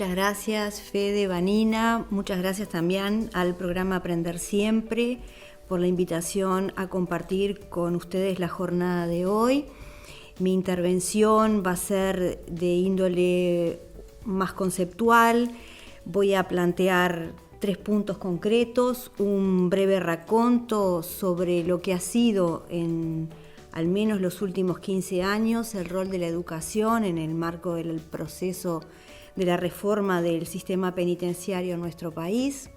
Muchas gracias, Fede, Vanina. Muchas gracias también al programa Aprender Siempre por la invitación a compartir con ustedes la jornada de hoy. Mi intervención va a ser de índole más conceptual. Voy a plantear 3 puntos concretos, un breve raconto sobre lo que ha sido en al menos los últimos 15 años el rol de la educación en el marco del proceso de la reforma del sistema penitenciario en nuestro país.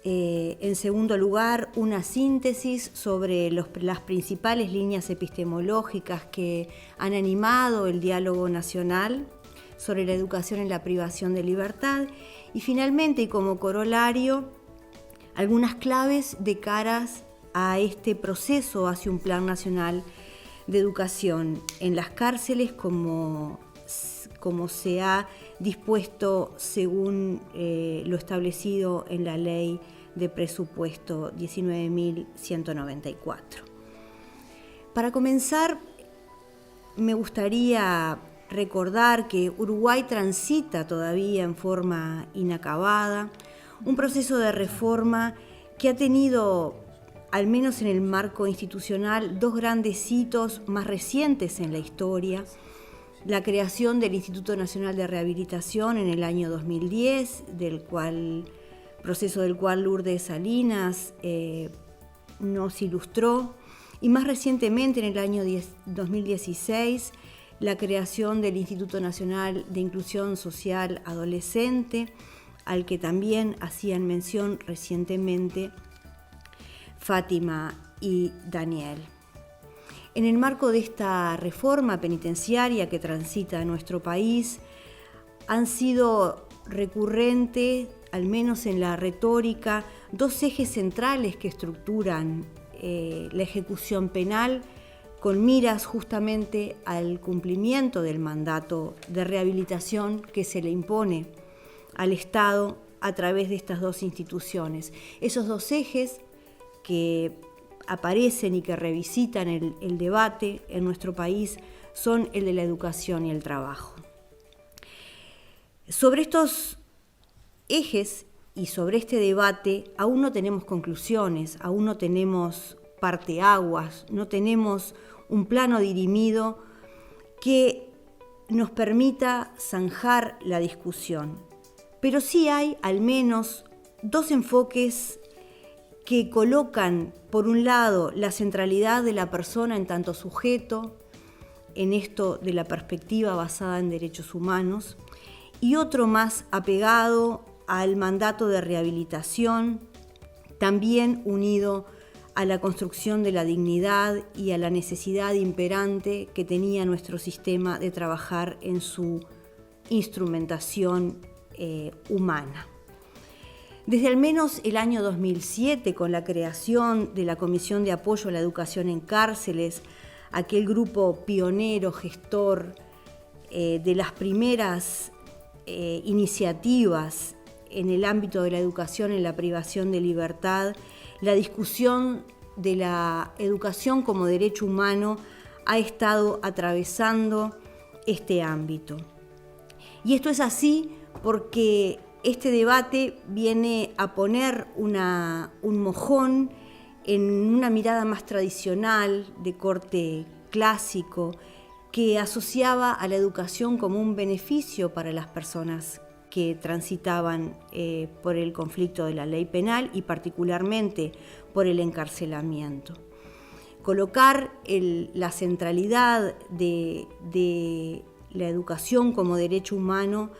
En segundo lugar, una síntesis sobre las principales líneas epistemológicas que han animado el diálogo nacional sobre la educación en la privación de libertad. Y finalmente, y como corolario, algunas claves de caras a este proceso hacia un plan nacional de educación en las cárceles como se ha dispuesto según lo establecido en la Ley de Presupuesto 19.194. Para comenzar, me gustaría recordar que Uruguay transita todavía en forma inacabada un proceso de reforma que ha tenido, al menos en el marco institucional, 2 grandes hitos más recientes en la historia: la creación del Instituto Nacional de Rehabilitación en el año 2010, proceso del cual Lourdes Salinas nos ilustró, y más recientemente en el año 2016, la creación del Instituto Nacional de Inclusión Social Adolescente, al que también hacían mención recientemente Fátima y Daniel. En el marco de esta reforma penitenciaria que transita en nuestro país, han sido recurrentes, al menos en la retórica, 2 ejes centrales que estructuran la ejecución penal con miras justamente al cumplimiento del mandato de rehabilitación que se le impone al Estado a través de estas 2 instituciones. Esos 2 ejes que aparecen y que revisitan el debate en nuestro país son el de la educación y el trabajo. Sobre estos ejes y sobre este debate aún no tenemos conclusiones, aún no tenemos parteaguas, no tenemos un plano dirimido que nos permita zanjar la discusión. Pero sí hay al menos 2 enfoques que colocan, por un lado, la centralidad de la persona en tanto sujeto, en esto de la perspectiva basada en derechos humanos, y otro más apegado al mandato de rehabilitación, también unido a la construcción de la dignidad y a la necesidad imperante que tenía nuestro sistema de trabajar en su instrumentación humana. Desde al menos el año 2007, con la creación de la Comisión de Apoyo a la Educación en Cárceles, aquel grupo pionero, gestor de las primeras iniciativas en el ámbito de la educación en la privación de libertad, la discusión de la educación como derecho humano ha estado atravesando este ámbito. Y esto es así porque este debate viene a poner un mojón en una mirada más tradicional, de corte clásico, que asociaba a la educación como un beneficio para las personas que transitaban por el conflicto de la ley penal y particularmente por el encarcelamiento. Colocar la centralidad de la educación como derecho humano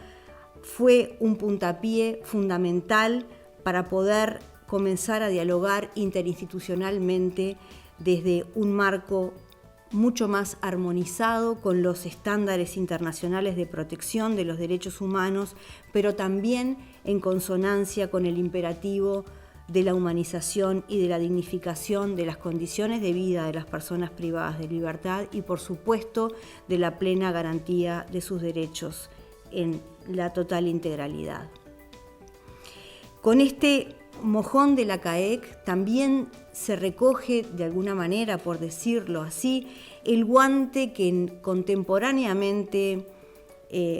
fue un puntapié fundamental para poder comenzar a dialogar interinstitucionalmente desde un marco mucho más armonizado con los estándares internacionales de protección de los derechos humanos, pero también en consonancia con el imperativo de la humanización y de la dignificación de las condiciones de vida de las personas privadas de libertad y, por supuesto, de la plena garantía de sus derechos en la total integralidad. Con este mojón de la CAEC también se recoge, de alguna manera, por decirlo así, el guante que contemporáneamente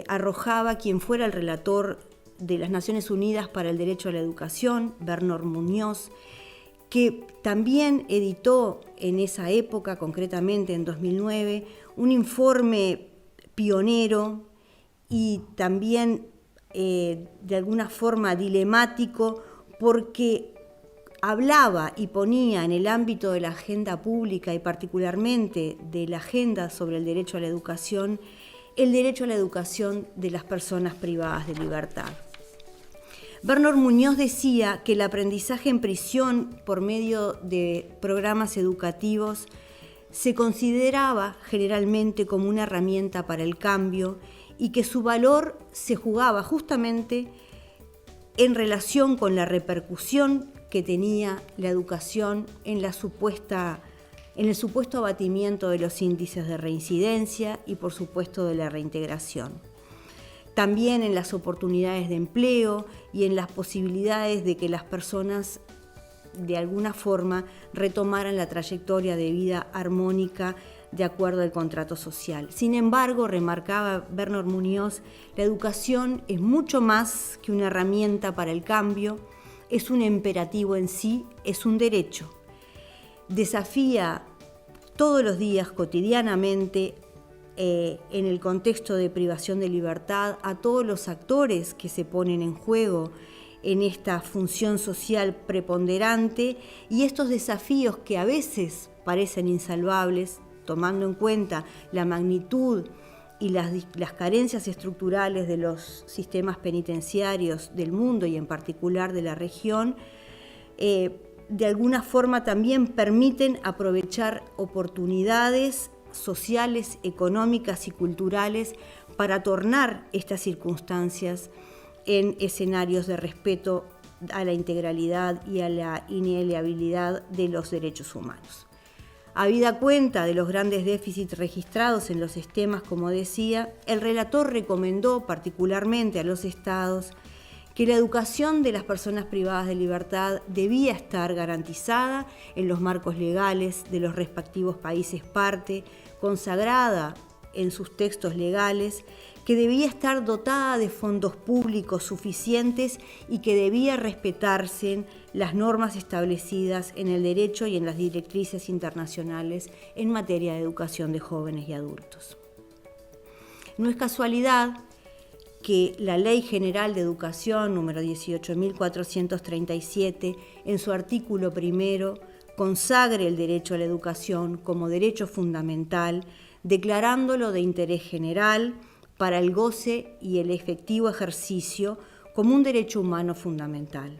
arrojaba quien fuera el relator de las Naciones Unidas para el Derecho a la Educación, Bernard Muñoz, que también editó en esa época, concretamente en 2009, un informe pionero y también de alguna forma dilemático, porque hablaba y ponía en el ámbito de la agenda pública y particularmente de la agenda sobre el derecho a la educación, el derecho a la educación de las personas privadas de libertad. Bernard Muñoz decía que el aprendizaje en prisión por medio de programas educativos se consideraba generalmente como una herramienta para el cambio y que su valor se jugaba justamente en relación con la repercusión que tenía la educación en el supuesto abatimiento de los índices de reincidencia y por supuesto de la reintegración. También en las oportunidades de empleo y en las posibilidades de que las personas de alguna forma retomaran la trayectoria de vida armónica de acuerdo al contrato social. Sin embargo, remarcaba Bernard Muñoz, la educación es mucho más que una herramienta para el cambio, es un imperativo en sí, es un derecho. Desafía todos los días, cotidianamente, en el contexto de privación de libertad, a todos los actores que se ponen en juego en esta función social preponderante, y estos desafíos que a veces parecen insalvables, tomando en cuenta la magnitud y las carencias estructurales de los sistemas penitenciarios del mundo y en particular de la región, de alguna forma también permiten aprovechar oportunidades sociales, económicas y culturales para tornar estas circunstancias en escenarios de respeto a la integralidad y a la inalienabilidad de los derechos humanos. Habida cuenta de los grandes déficits registrados en los sistemas, como decía, el relator recomendó particularmente a los estados que la educación de las personas privadas de libertad debía estar garantizada en los marcos legales de los respectivos países parte, consagrada en sus textos legales, que debía estar dotada de fondos públicos suficientes y que debía respetarse las normas establecidas en el derecho y en las directrices internacionales en materia de educación de jóvenes y adultos. No es casualidad que la Ley General de Educación número 18.437, en su artículo primero, consagre el derecho a la educación como derecho fundamental, declarándolo de interés general para el goce y el efectivo ejercicio como un derecho humano fundamental.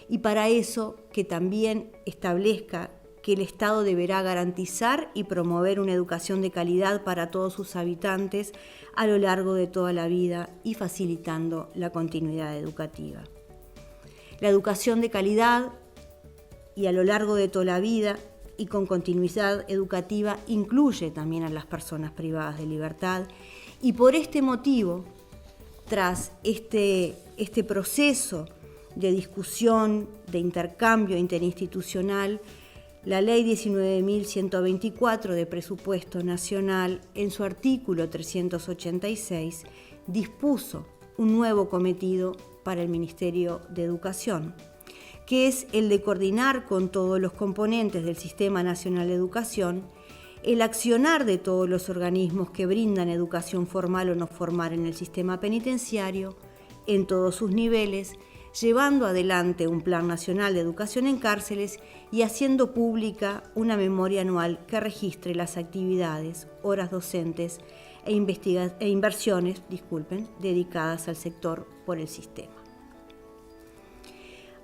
Y para eso que también establezca que el Estado deberá garantizar y promover una educación de calidad para todos sus habitantes a lo largo de toda la vida y facilitando la continuidad educativa. La educación de calidad y a lo largo de toda la vida y con continuidad educativa incluye también a las personas privadas de libertad, y por este motivo, tras este proceso de discusión, de intercambio interinstitucional, la Ley 19.124 de Presupuesto Nacional, en su artículo 386, dispuso un nuevo cometido para el Ministerio de Educación, que es el de coordinar con todos los componentes del Sistema Nacional de Educación el accionar de todos los organismos que brindan educación formal o no formal en el sistema penitenciario, en todos sus niveles, llevando adelante un Plan Nacional de Educación en Cárceles y haciendo pública una memoria anual que registre las actividades, horas docentes e inversiones dedicadas al sector por el sistema.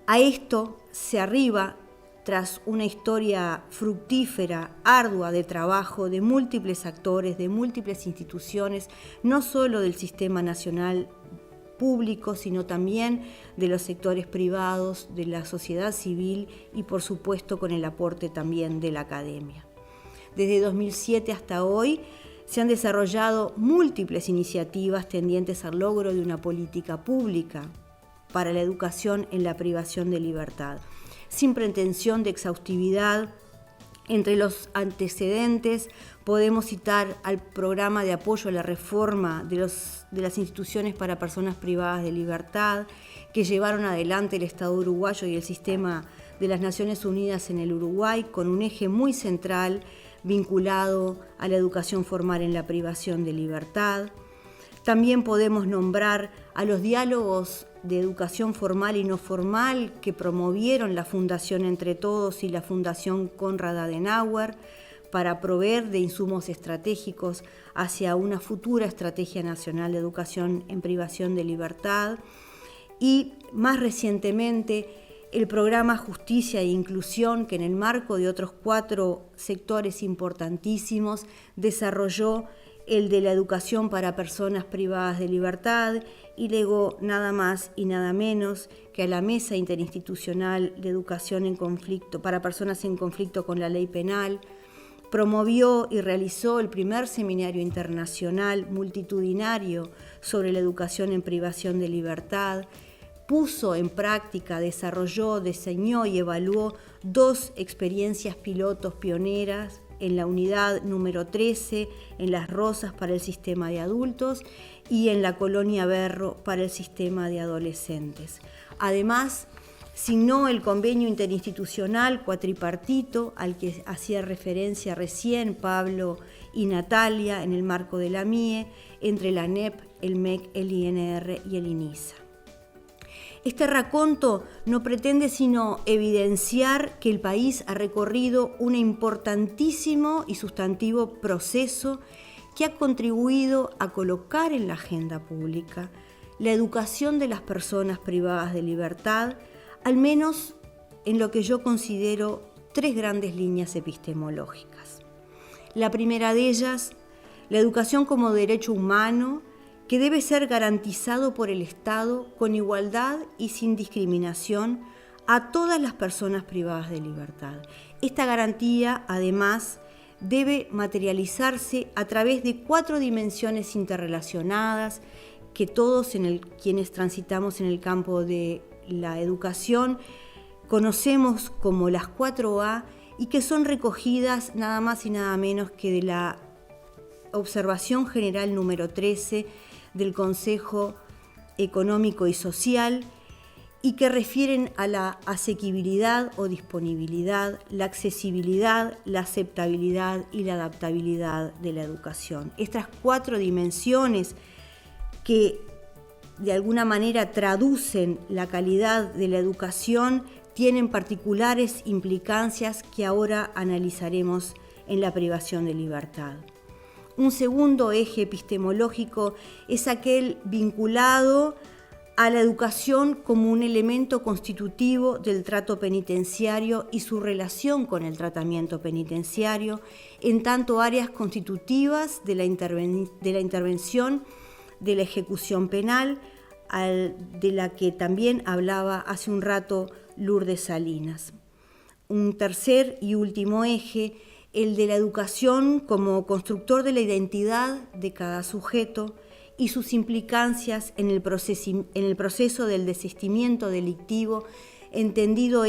A esto se arriba tras una historia fructífera, ardua de trabajo de múltiples actores, de múltiples instituciones, no solo del sistema nacional público, sino también de los sectores privados, de la sociedad civil y, por supuesto, con el aporte también de la academia. Desde 2007 hasta hoy se han desarrollado múltiples iniciativas tendientes al logro de una política pública para la educación en la privación de libertad, sin pretensión de exhaustividad Entre los antecedentes podemos citar al programa de apoyo a la reforma de las instituciones para personas privadas de libertad que llevaron adelante el Estado uruguayo y el sistema de las Naciones Unidas en el Uruguay, con un eje muy central vinculado a la educación formal en la privación de libertad. También podemos nombrar a los diálogos de educación formal y no formal que promovieron la Fundación Entre Todos y la Fundación Konrad Adenauer para proveer de insumos estratégicos hacia una futura Estrategia Nacional de Educación en Privación de Libertad. Y más recientemente el programa Justicia e Inclusión, que en el marco de otros 4 sectores importantísimos desarrolló el de la educación para personas privadas de libertad y legó nada más y nada menos que a la Mesa Interinstitucional de Educación en Conflicto para personas en conflicto con la ley penal. Promovió y realizó el primer seminario internacional multitudinario sobre la educación en privación de libertad. Puso en práctica, desarrolló, diseñó y evaluó 2 experiencias pilotos pioneras en la unidad número 13, en Las Rosas para el sistema de adultos y en la Colonia Berro para el sistema de adolescentes. Además, signó el convenio interinstitucional cuatripartito al que hacía referencia recién Pablo y Natalia en el marco de la MIE, entre la ANEP, el MEC, el INR y el INISA. Este raconto no pretende sino evidenciar que el país ha recorrido un importantísimo y sustantivo proceso que ha contribuido a colocar en la agenda pública la educación de las personas privadas de libertad, al menos en lo que yo considero 3 grandes líneas epistemológicas. La primera de ellas, la educación como derecho humano, que debe ser garantizado por el Estado con igualdad y sin discriminación a todas las personas privadas de libertad. Esta garantía, además, debe materializarse a través de 4 dimensiones interrelacionadas que todos quienes transitamos en el campo de la educación conocemos como las 4A y que son recogidas nada más y nada menos que de la Observación General número 13 del Consejo Económico y Social y que refieren a la asequibilidad o disponibilidad, la accesibilidad, la aceptabilidad y la adaptabilidad de la educación. Estas 4 dimensiones que de alguna manera traducen la calidad de la educación tienen particulares implicancias que ahora analizaremos en la privación de libertad. Un segundo eje epistemológico es aquel vinculado a la educación como un elemento constitutivo del trato penitenciario y su relación con el tratamiento penitenciario, en tanto áreas constitutivas de la intervención de la ejecución penal, de la que también hablaba hace un rato Lourdes Salinas. Un tercer y último eje, el de la educación como constructor de la identidad de cada sujeto y sus implicancias en el proceso del desistimiento delictivo, entendido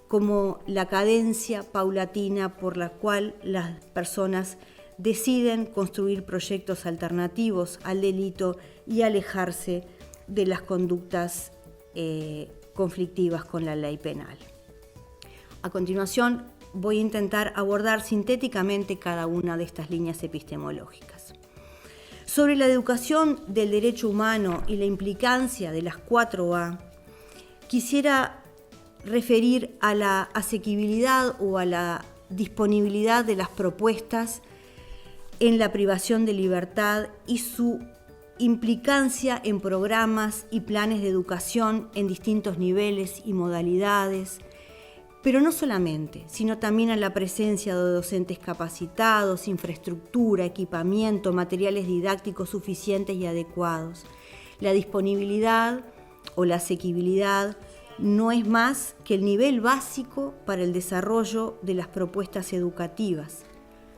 como la cadencia paulatina por la cual las personas deciden construir proyectos alternativos al delito y alejarse de las conductas conflictivas con la ley penal. A continuación, voy a intentar abordar sintéticamente cada una de estas líneas epistemológicas. Sobre la educación del derecho humano y la implicancia de las 4A, quisiera referir a la asequibilidad o a la disponibilidad de las propuestas en la privación de libertad y su implicancia en programas y planes de educación en distintos niveles y modalidades, pero no solamente, sino también a la presencia de docentes capacitados, infraestructura, equipamiento, materiales didácticos suficientes y adecuados. La disponibilidad o la asequibilidad no es más que el nivel básico para el desarrollo de las propuestas educativas.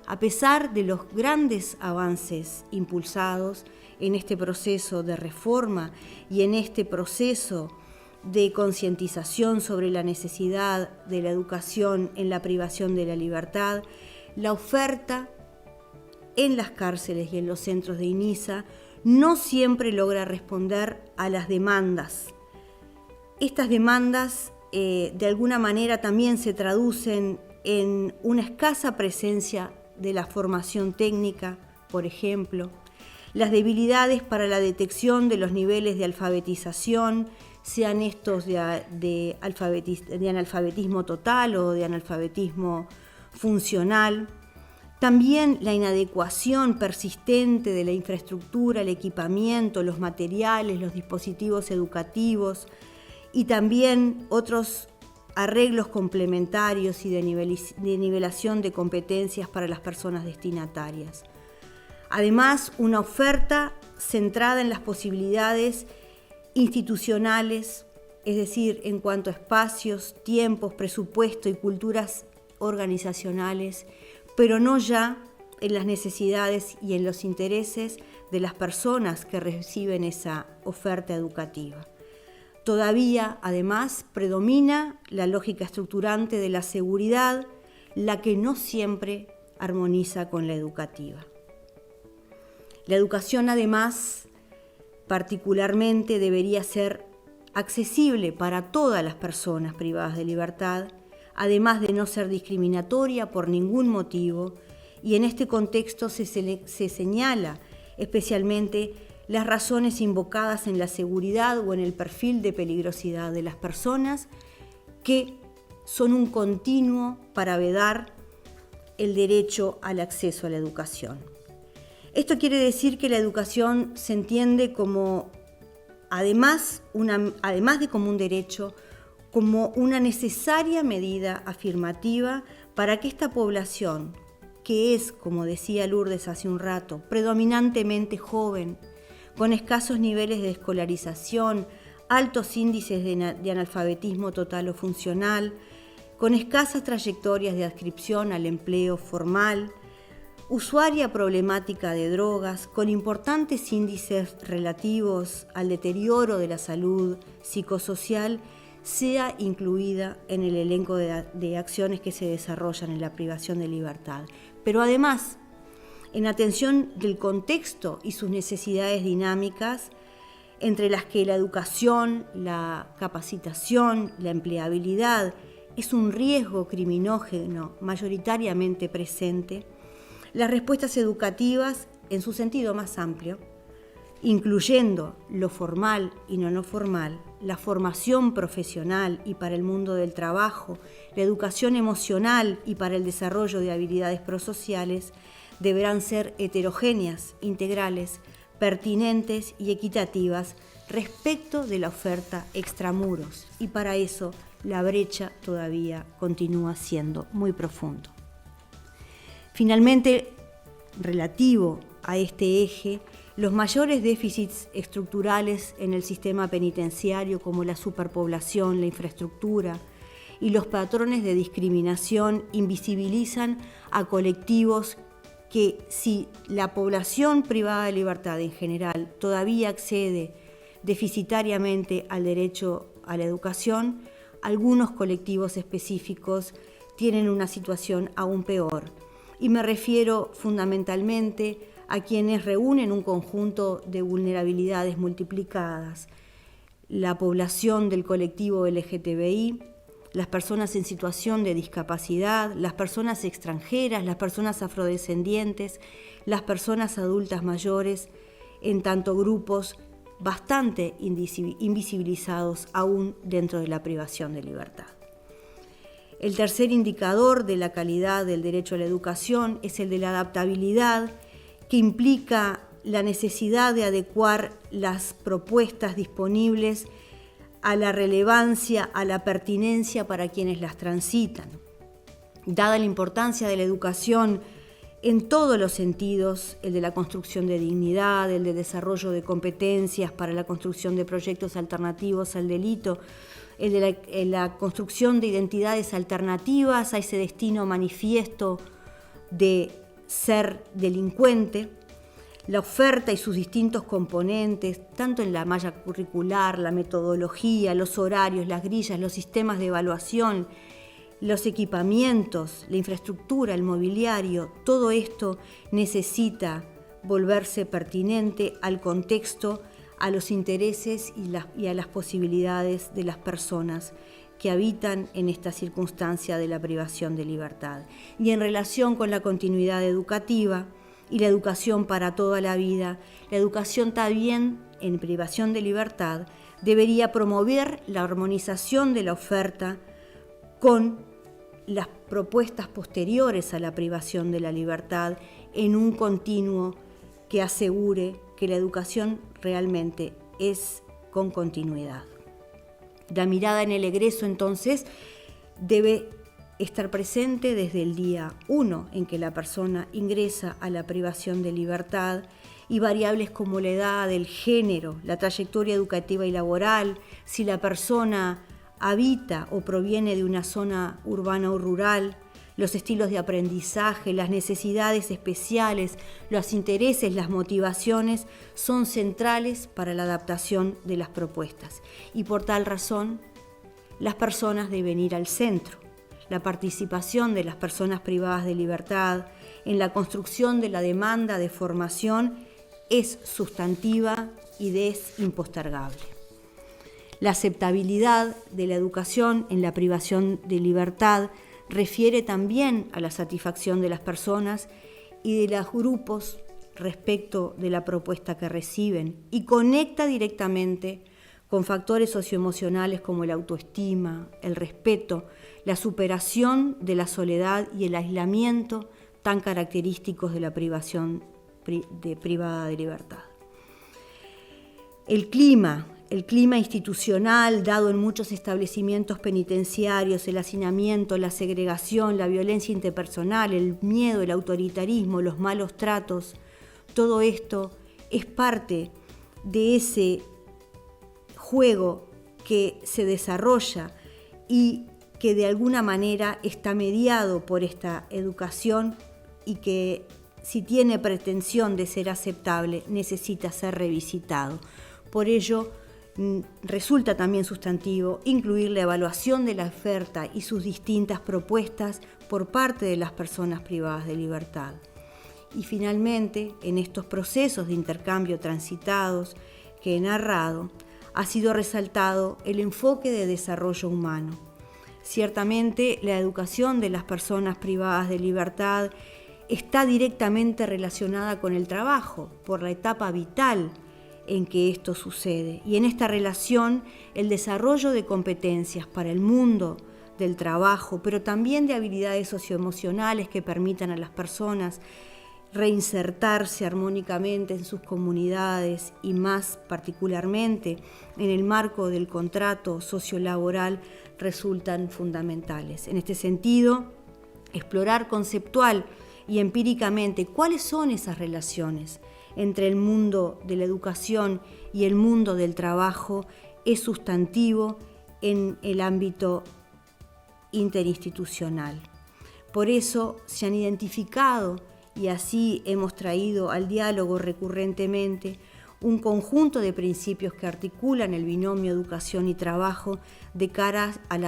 A pesar de los grandes avances impulsados en este proceso de reforma y en este proceso de concientización sobre la necesidad de la educación en la privación de la libertad, la oferta en las cárceles y en los centros de INISA no siempre logra responder a las demandas. Estas demandas de alguna manera también se traducen en una escasa presencia de la formación técnica, por ejemplo, las debilidades para la detección de los niveles de alfabetización, sean estos de analfabetismo total o de analfabetismo funcional. También la inadecuación persistente de la infraestructura, el equipamiento, los materiales, los dispositivos educativos y también otros arreglos complementarios y de nivelación de competencias para las personas destinatarias. Además, una oferta centrada en las posibilidades institucionales, es decir, en cuanto a espacios, tiempos, presupuesto y culturas organizacionales, pero no ya en las necesidades y en los intereses de las personas que reciben esa oferta educativa. Todavía, además, predomina la lógica estructurante de la seguridad, la que no siempre armoniza con la educativa. La educación, además, particularmente debería ser accesible para todas las personas privadas de libertad, además de no ser discriminatoria por ningún motivo, y en este contexto se señala especialmente las razones invocadas en la seguridad o en el perfil de peligrosidad de las personas, que son un continuo para vedar el derecho al acceso a la educación. Esto quiere decir que la educación se entiende como, además de como un derecho, como una necesaria medida afirmativa para que esta población, que es, como decía Lourdes hace un rato, predominantemente joven, con escasos niveles de escolarización, altos índices de analfabetismo total o funcional, con escasas trayectorias de adscripción al empleo formal, usuaria problemática de drogas, con importantes índices relativos al deterioro de la salud psicosocial, sea incluida en el elenco de acciones que se desarrollan en la privación de libertad. Pero además, en atención del contexto y sus necesidades dinámicas, entre las que la educación, la capacitación, la empleabilidad es un riesgo criminógeno mayoritariamente presente, las respuestas educativas, en su sentido más amplio, incluyendo lo formal y no formal, la formación profesional y para el mundo del trabajo, la educación emocional y para el desarrollo de habilidades prosociales, deberán ser heterogéneas, integrales, pertinentes y equitativas respecto de la oferta extramuros. Y para eso la brecha todavía continúa siendo muy profunda. Finalmente, relativo a este eje, los mayores déficits estructurales en el sistema penitenciario, como la superpoblación, la infraestructura y los patrones de discriminación, invisibilizan a colectivos que, si la población privada de libertad en general todavía accede deficitariamente al derecho a la educación, algunos colectivos específicos tienen una situación aún peor. Y me refiero fundamentalmente a quienes reúnen un conjunto de vulnerabilidades multiplicadas: la población del colectivo LGTBI, las personas en situación de discapacidad, las personas extranjeras, las personas afrodescendientes, las personas adultas mayores, en tanto grupos bastante invisibilizados aún dentro de la privación de libertad. El tercer indicador de la calidad del derecho a la educación es el de la adaptabilidad, que implica la necesidad de adecuar las propuestas disponibles a la relevancia, a la pertinencia para quienes las transitan. Dada la importancia de la educación en todos los sentidos, el de la construcción de dignidad, el de desarrollo de competencias para la construcción de proyectos alternativos al delito, el de la construcción de identidades alternativas a ese destino manifiesto de ser delincuente, la oferta y sus distintos componentes, tanto en la malla curricular, la metodología, los horarios, las grillas, los sistemas de evaluación, los equipamientos, la infraestructura, el mobiliario, todo esto necesita volverse pertinente al contexto, a los intereses y a las posibilidades de las personas que habitan en esta circunstancia de la privación de libertad. Y en relación con la continuidad educativa y la educación para toda la vida, la educación también en privación de libertad debería promover la armonización de la oferta con las propuestas posteriores a la privación de la libertad en un continuo que asegure que la educación realmente es con continuidad. La mirada en el egreso, entonces, debe estar presente desde el día 1 en que la persona ingresa a la privación de libertad, y variables como la edad, el género, la trayectoria educativa y laboral, si la persona habita o proviene de una zona urbana o rural, los estilos de aprendizaje, las necesidades especiales, los intereses, las motivaciones son centrales para la adaptación de las propuestas. Y por tal razón, las personas deben ir al centro. La participación de las personas privadas de libertad en la construcción de la demanda de formación es sustantiva y es impostergable. La aceptabilidad de la educación en la privación de libertad refiere también a la satisfacción de las personas y de los grupos respecto de la propuesta que reciben y conecta directamente con factores socioemocionales como la autoestima, el respeto, la superación de la soledad y el aislamiento tan característicos de la privación privada de libertad. El clima institucional dado en muchos establecimientos penitenciarios, el hacinamiento, la segregación, la violencia interpersonal, el miedo, el autoritarismo, los malos tratos, todo esto es parte de ese juego que se desarrolla y que de alguna manera está mediado por esta educación y que, si tiene pretensión de ser aceptable, necesita ser revisitado. Por ello, resulta también sustantivo incluir la evaluación de la oferta y sus distintas propuestas por parte de las personas privadas de libertad. Y finalmente, en estos procesos de intercambio transitados que he narrado, ha sido resaltado el enfoque de desarrollo humano. Ciertamente, la educación de las personas privadas de libertad está directamente relacionada con el trabajo, por la etapa vital en que esto sucede. Y en esta relación, el desarrollo de competencias para el mundo del trabajo, pero también de habilidades socioemocionales que permitan a las personas reinsertarse armónicamente en sus comunidades y más particularmente en el marco del contrato sociolaboral, resultan fundamentales. En este sentido, explorar conceptual y empíricamente cuáles son esas relaciones entre el mundo de la educación y el mundo del trabajo es sustantivo en el ámbito interinstitucional. Por eso se han identificado, y así hemos traído al diálogo recurrentemente, un conjunto de principios que articulan el binomio educación y trabajo de cara a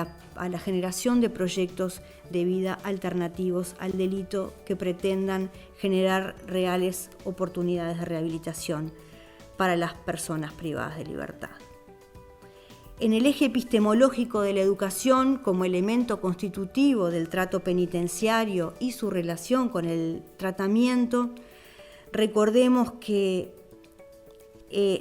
la generación de proyectos de vida alternativos al delito que pretendan generar reales oportunidades de rehabilitación para las personas privadas de libertad. En el eje epistemológico de la educación como elemento constitutivo del trato penitenciario y su relación con el tratamiento, recordemos que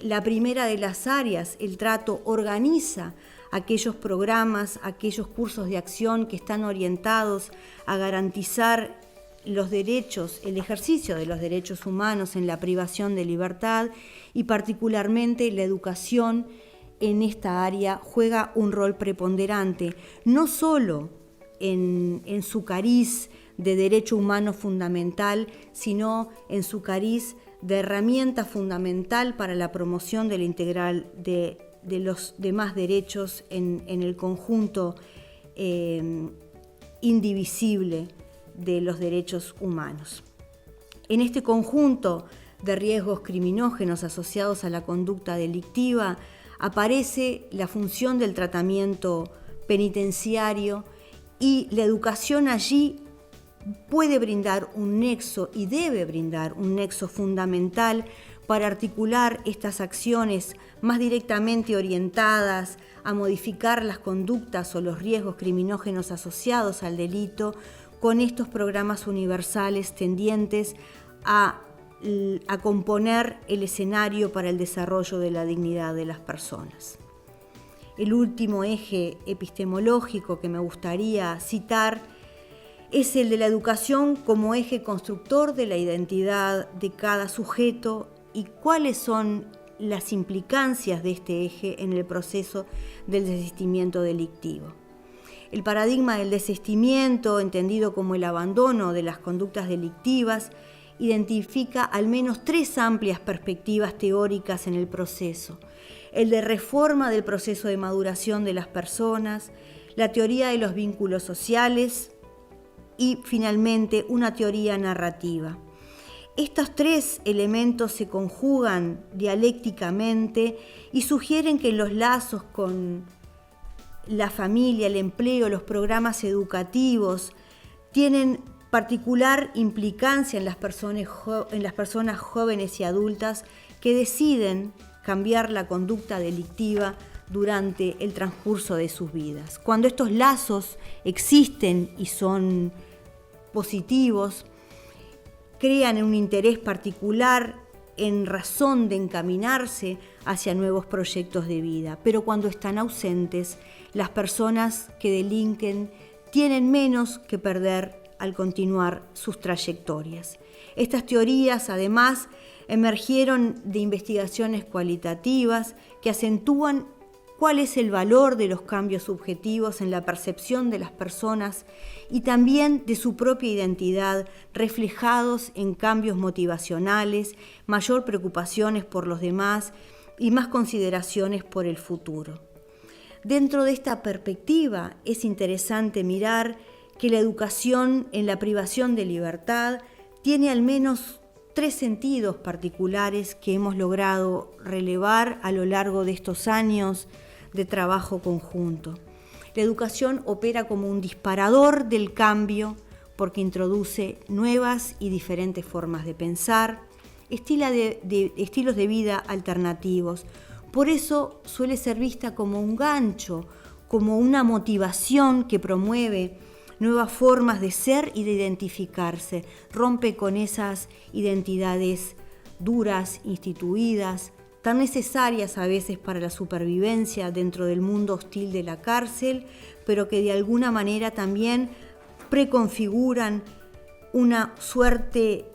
la primera de las áreas, el trato, organiza aquellos programas, aquellos cursos de acción que están orientados a garantizar los derechos, el ejercicio de los derechos humanos en la privación de libertad, y particularmente la educación en esta área juega un rol preponderante, no solo en su cariz de derecho humano fundamental, sino en su cariz de herramienta fundamental para la promoción de la integral de los demás derechos en el conjunto indivisible de los derechos humanos. En este conjunto de riesgos criminógenos asociados a la conducta delictiva, aparece la función del tratamiento penitenciario, y la educación allí puede brindar un nexo y debe brindar un nexo fundamental para articular estas acciones más directamente orientadas a modificar las conductas o los riesgos criminógenos asociados al delito con estos programas universales tendientes a componer el escenario para el desarrollo de la dignidad de las personas. El último eje epistemológico que me gustaría citar es el de la educación como eje constructor de la identidad de cada sujeto y cuáles son las implicancias de este eje en el proceso del desistimiento delictivo. El paradigma del desistimiento, entendido como el abandono de las conductas delictivas, identifica al menos 3 amplias perspectivas teóricas en el proceso: el de reforma del proceso de maduración de las personas, la teoría de los vínculos sociales y, finalmente, una teoría narrativa. Estos 3 elementos se conjugan dialécticamente y sugieren que los lazos con la familia, el empleo, los programas educativos tienen particular implicancia en las personas jóvenes y adultas que deciden cambiar la conducta delictiva durante el transcurso de sus vidas. Cuando estos lazos existen y son positivos, crean un interés particular en razón de encaminarse hacia nuevos proyectos de vida. Pero cuando están ausentes, las personas que delinquen tienen menos que perder al continuar sus trayectorias. Estas teorías, además, emergieron de investigaciones cualitativas que acentúan cuál es el valor de los cambios subjetivos en la percepción de las personas y también de su propia identidad, reflejados en cambios motivacionales, mayor preocupaciones por los demás y más consideraciones por el futuro. Dentro de esta perspectiva es interesante mirar que la educación en la privación de libertad tiene al menos 3 sentidos particulares que hemos logrado relevar a lo largo de estos años de trabajo conjunto. La educación opera como un disparador del cambio porque introduce nuevas y diferentes formas de pensar, estilos de vida alternativos. Por eso suele ser vista como un gancho, como una motivación que promueve nuevas formas de ser y de identificarse, rompe con esas identidades duras, instituidas, tan necesarias a veces para la supervivencia dentro del mundo hostil de la cárcel, pero que de alguna manera también preconfiguran una suerte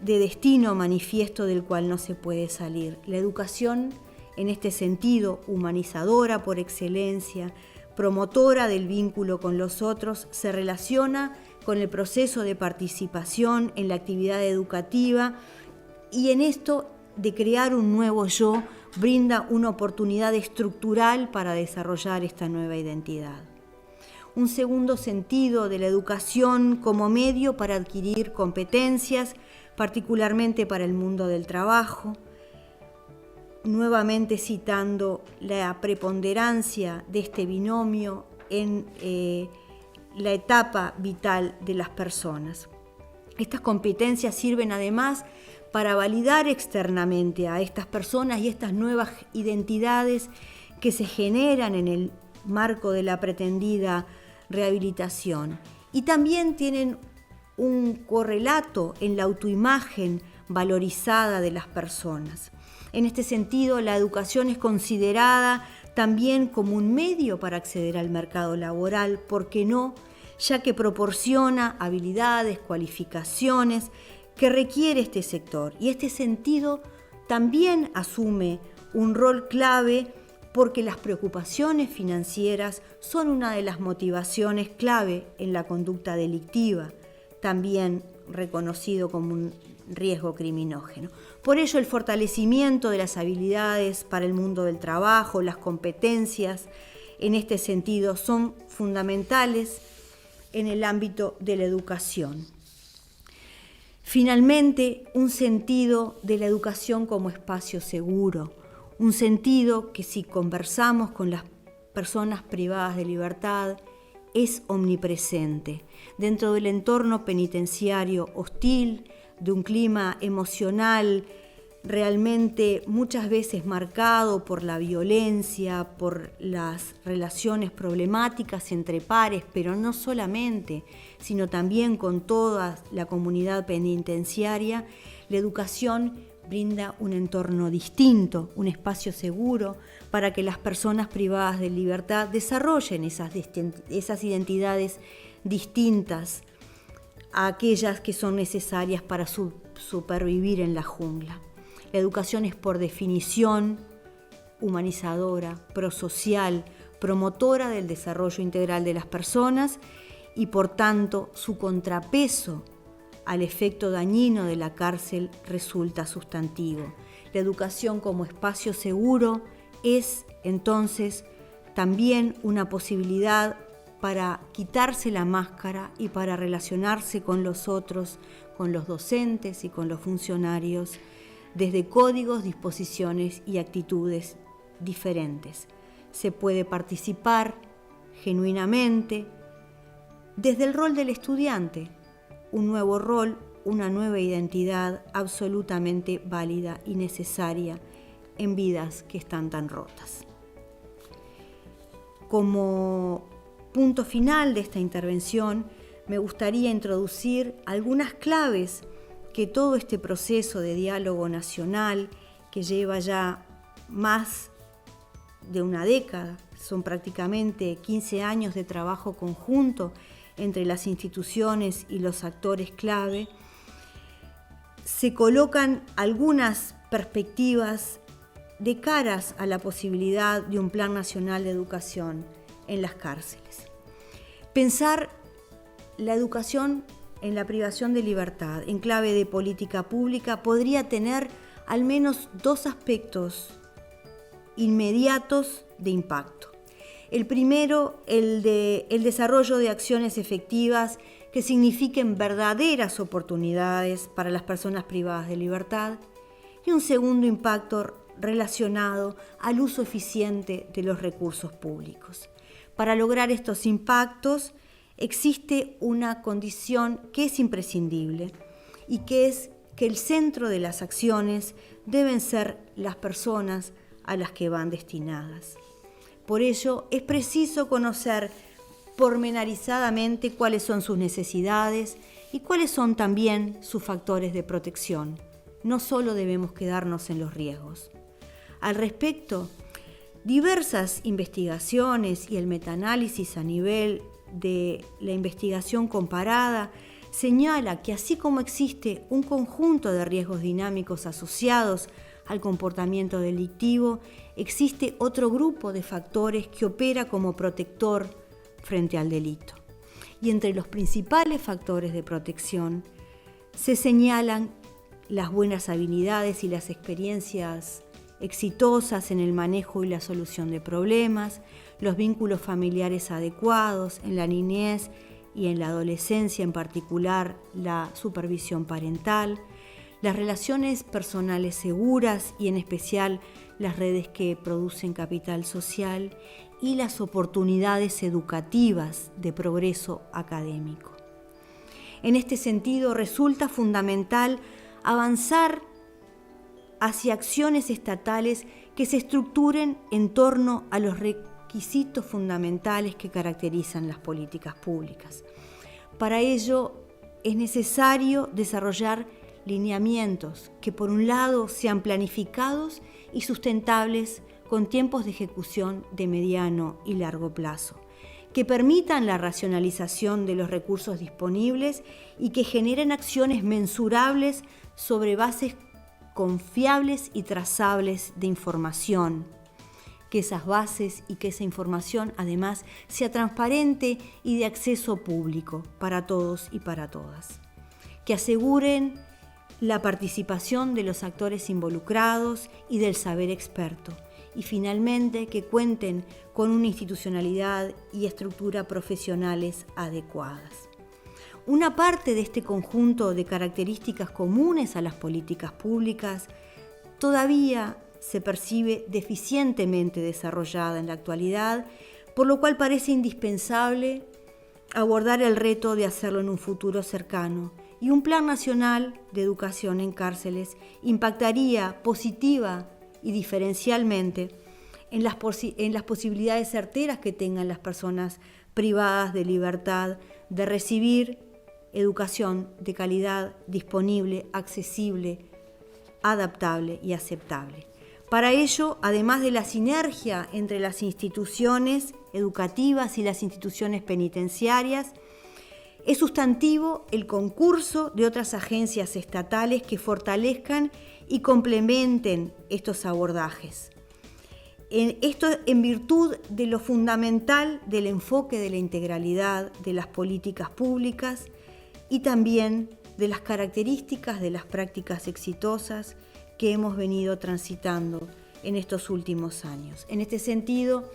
de destino manifiesto del cual no se puede salir. La educación, en este sentido, humanizadora por excelencia, promotora del vínculo con los otros, se relaciona con el proceso de participación en la actividad educativa y en esto de crear un nuevo yo brinda una oportunidad estructural para desarrollar esta nueva identidad. Un segundo sentido de la educación como medio para adquirir competencias, particularmente para el mundo del trabajo, nuevamente citando la preponderancia de este binomio en la etapa vital de las personas. Estas competencias sirven además para validar externamente a estas personas y estas nuevas identidades que se generan en el marco de la pretendida rehabilitación. Y también tienen un correlato en la autoimagen valorizada de las personas. En este sentido, la educación es considerada también como un medio para acceder al mercado laboral, ¿por qué no?, ya que proporciona habilidades, cualificaciones que requiere este sector. Y este sentido también asume un rol clave porque las preocupaciones financieras son una de las motivaciones clave en la conducta delictiva, también reconocido como un riesgo criminógeno. Por ello, el fortalecimiento de las habilidades para el mundo del trabajo, las competencias en este sentido son fundamentales en el ámbito de la educación. Finalmente, un sentido de la educación como espacio seguro, un sentido que si conversamos con las personas privadas de libertad es omnipresente. Dentro del entorno penitenciario hostil, de un clima emocional realmente muchas veces marcado por la violencia, por las relaciones problemáticas entre pares, pero no solamente, sino también con toda la comunidad penitenciaria, la educación brinda un entorno distinto, un espacio seguro para que las personas privadas de libertad desarrollen esas identidades distintas a aquellas que son necesarias para supervivir en la jungla. La educación es por definición humanizadora, prosocial, promotora del desarrollo integral de las personas y por tanto su contrapeso al efecto dañino de la cárcel resulta sustantivo. La educación como espacio seguro es entonces también una posibilidad para quitarse la máscara y para relacionarse con los otros, con los docentes y con los funcionarios, desde códigos, disposiciones y actitudes diferentes. Se puede participar genuinamente desde el rol del estudiante, un nuevo rol, una nueva identidad absolutamente válida y necesaria en vidas que están tan rotas. Como punto final de esta intervención, me gustaría introducir algunas claves que todo este proceso de diálogo nacional, que lleva ya más de una década, son prácticamente 15 años de trabajo conjunto entre las instituciones y los actores clave, se colocan algunas perspectivas de caras a la posibilidad de un Plan Nacional de Educación en las cárceles. Pensar la educación en la privación de libertad en clave de política pública podría tener al menos dos aspectos inmediatos de impacto. El primero, el desarrollo de acciones efectivas que signifiquen verdaderas oportunidades para las personas privadas de libertad, y un segundo impacto relacionado al uso eficiente de los recursos públicos. Para lograr estos impactos existe una condición que es imprescindible y que es que el centro de las acciones deben ser las personas a las que van destinadas. Por ello, es preciso conocer pormenorizadamente cuáles son sus necesidades y cuáles son también sus factores de protección. No solo debemos quedarnos en los riesgos. Al respecto, diversas investigaciones y el metaanálisis a nivel de la investigación comparada señala que así como existe un conjunto de riesgos dinámicos asociados al comportamiento delictivo, existe otro grupo de factores que opera como protector frente al delito. Y entre los principales factores de protección se señalan las buenas habilidades y las experiencias exitosas en el manejo y la solución de problemas, los vínculos familiares adecuados en la niñez y en la adolescencia, en particular la supervisión parental, las relaciones personales seguras y en especial las redes que producen capital social y las oportunidades educativas de progreso académico. En este sentido, resulta fundamental avanzar hacia acciones estatales que se estructuren en torno a los requisitos fundamentales que caracterizan las políticas públicas. Para ello es necesario desarrollar lineamientos que por un lado sean planificados y sustentables con tiempos de ejecución de mediano y largo plazo, que permitan la racionalización de los recursos disponibles y que generen acciones mensurables sobre bases confiables y trazables de información, que esas bases y que esa información además sea transparente y de acceso público para todos y para todas, que aseguren la participación de los actores involucrados y del saber experto, y finalmente que cuenten con una institucionalidad y estructura profesionales adecuadas. Una parte de este conjunto de características comunes a las políticas públicas todavía se percibe deficientemente desarrollada en la actualidad, por lo cual parece indispensable abordar el reto de hacerlo en un futuro cercano. Y un plan nacional de educación en cárceles impactaría positiva y diferencialmente en las posibilidades certeras que tengan las personas privadas de libertad de recibir educación de calidad, disponible, accesible, adaptable y aceptable. Para ello, además de la sinergia entre las instituciones educativas y las instituciones penitenciarias, es sustantivo el concurso de otras agencias estatales que fortalezcan y complementen estos abordajes. Esto en virtud de lo fundamental del enfoque de la integralidad de las políticas públicas y también de las características de las prácticas exitosas que hemos venido transitando en estos últimos años. En este sentido,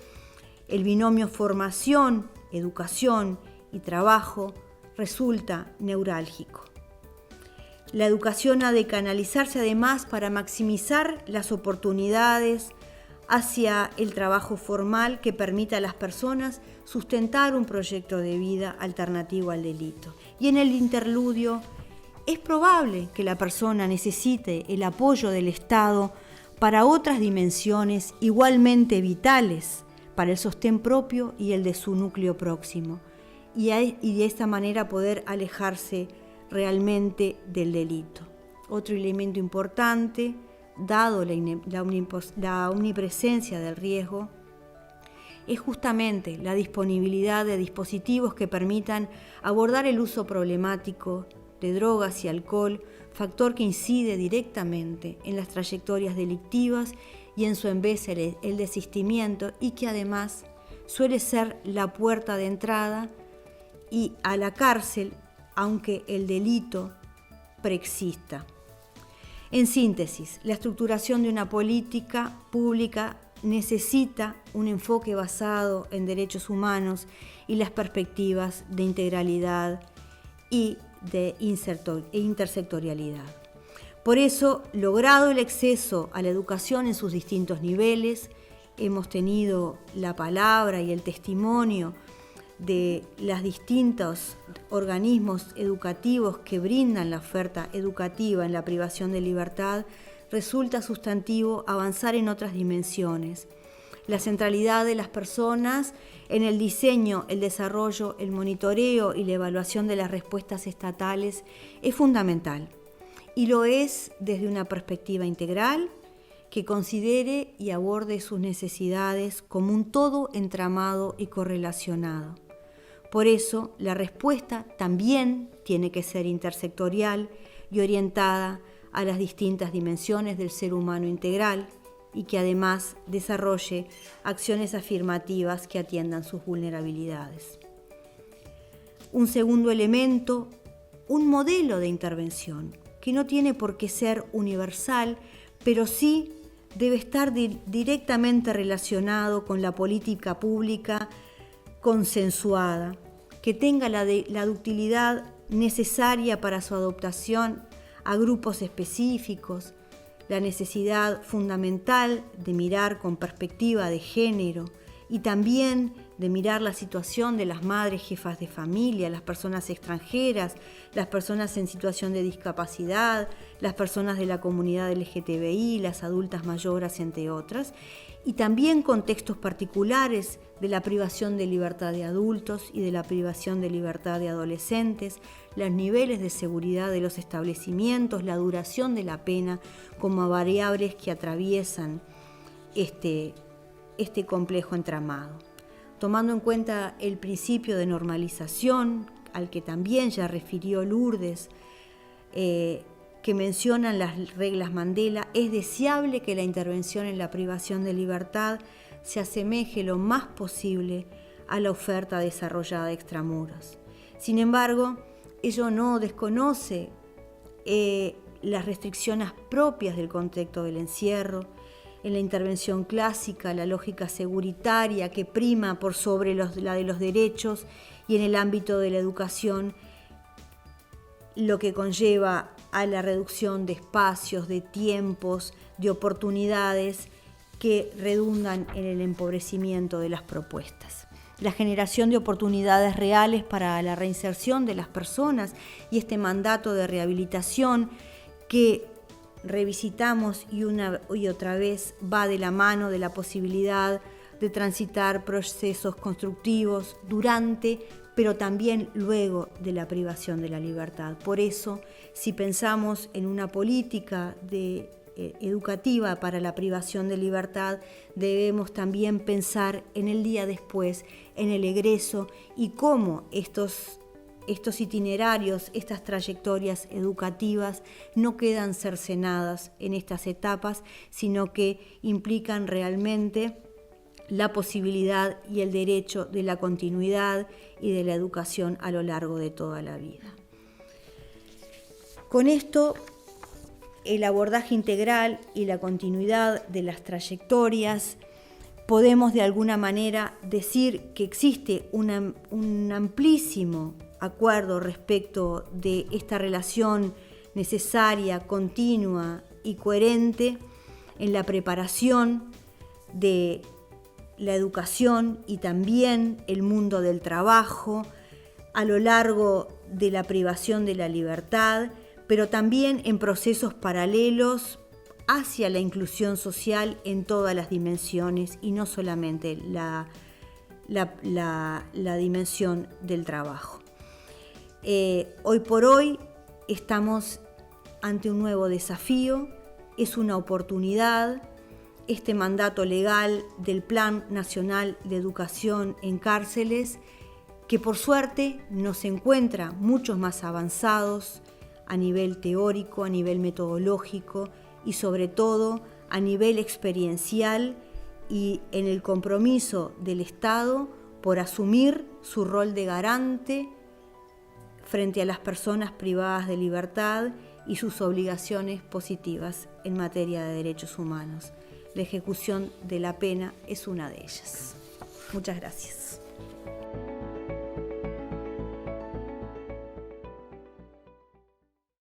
el binomio formación, educación y trabajo resulta neurálgico. La educación ha de canalizarse además para maximizar las oportunidades hacia el trabajo formal que permita a las personas sustentar un proyecto de vida alternativo al delito. Y en el interludio, es probable que la persona necesite el apoyo del Estado para otras dimensiones igualmente vitales para el sostén propio y el de su núcleo próximo, y de esta manera poder alejarse realmente del delito. Otro elemento importante, dado la omnipresencia del riesgo, es justamente la disponibilidad de dispositivos que permitan abordar el uso problemático de drogas y alcohol, factor que incide directamente en las trayectorias delictivas y en su vez el desistimiento, y que además suele ser la puerta de entrada y a la cárcel, aunque el delito preexista. En síntesis, la estructuración de una política pública necesita un enfoque basado en derechos humanos y las perspectivas de integralidad y de intersectorialidad. Por eso, logrado el acceso a la educación en sus distintos niveles, hemos tenido la palabra y el testimonio de los distintos organismos educativos que brindan la oferta educativa en la privación de libertad, resulta sustantivo avanzar en otras dimensiones. La centralidad de las personas en el diseño, el desarrollo, el monitoreo y la evaluación de las respuestas estatales es fundamental, y lo es desde una perspectiva integral que considere y aborde sus necesidades como un todo entramado y correlacionado. Por eso, la respuesta también tiene que ser intersectorial y orientada a las distintas dimensiones del ser humano integral, y que además desarrolle acciones afirmativas que atiendan sus vulnerabilidades. Un segundo elemento, un modelo de intervención, que no tiene por qué ser universal, pero sí debe estar directamente relacionado con la política pública consensuada, que tenga la ductilidad necesaria para su adaptación a grupos específicos, la necesidad fundamental de mirar con perspectiva de género y también de mirar la situación de las madres jefas de familia, las personas extranjeras, las personas en situación de discapacidad, las personas de la comunidad LGTBI, las adultas mayores, entre otras, y también contextos particulares de la privación de libertad de adultos y de la privación de libertad de adolescentes, los niveles de seguridad de los establecimientos, la duración de la pena como variables que atraviesan este complejo entramado. Tomando en cuenta el principio de normalización, al que también ya refirió Lourdes, que mencionan las reglas Mandela, es deseable que la intervención en la privación de libertad se asemeje lo más posible a la oferta desarrollada extramuros. Sin embargo, ello no desconoce las restricciones propias del contexto del encierro. En la intervención clásica, la lógica seguritaria que prima por sobre la de los derechos, y en el ámbito de la educación, lo que conlleva a la reducción de espacios, de tiempos, de oportunidades que redundan en el empobrecimiento de las propuestas. La generación de oportunidades reales para la reinserción de las personas y este mandato de rehabilitación que revisitamos y una y otra vez va de la mano de la posibilidad de transitar procesos constructivos durante, pero también luego de la privación de la libertad. Por eso, si pensamos en una política educativa para la privación de libertad, debemos también pensar en el día después, en el egreso y cómo estos itinerarios, estas trayectorias educativas no quedan cercenadas en estas etapas, sino que implican realmente la posibilidad y el derecho de la continuidad y de la educación a lo largo de toda la vida. Con esto, el abordaje integral y la continuidad de las trayectorias, podemos de alguna manera decir que existe un amplísimo acuerdo respecto de esta relación necesaria, continua y coherente en la preparación de la educación y también el mundo del trabajo a lo largo de la privación de la libertad, pero también en procesos paralelos hacia la inclusión social en todas las dimensiones y no solamente la dimensión del trabajo. Hoy por hoy estamos ante un nuevo desafío, es una oportunidad. Este mandato legal del Plan Nacional de Educación en Cárceles, que por suerte nos encuentra muchos más avanzados a nivel teórico, a nivel metodológico y sobre todo a nivel experiencial y en el compromiso del Estado por asumir su rol de garante frente a las personas privadas de libertad y sus obligaciones positivas en materia de derechos humanos. La ejecución de la pena es una de ellas. Muchas gracias.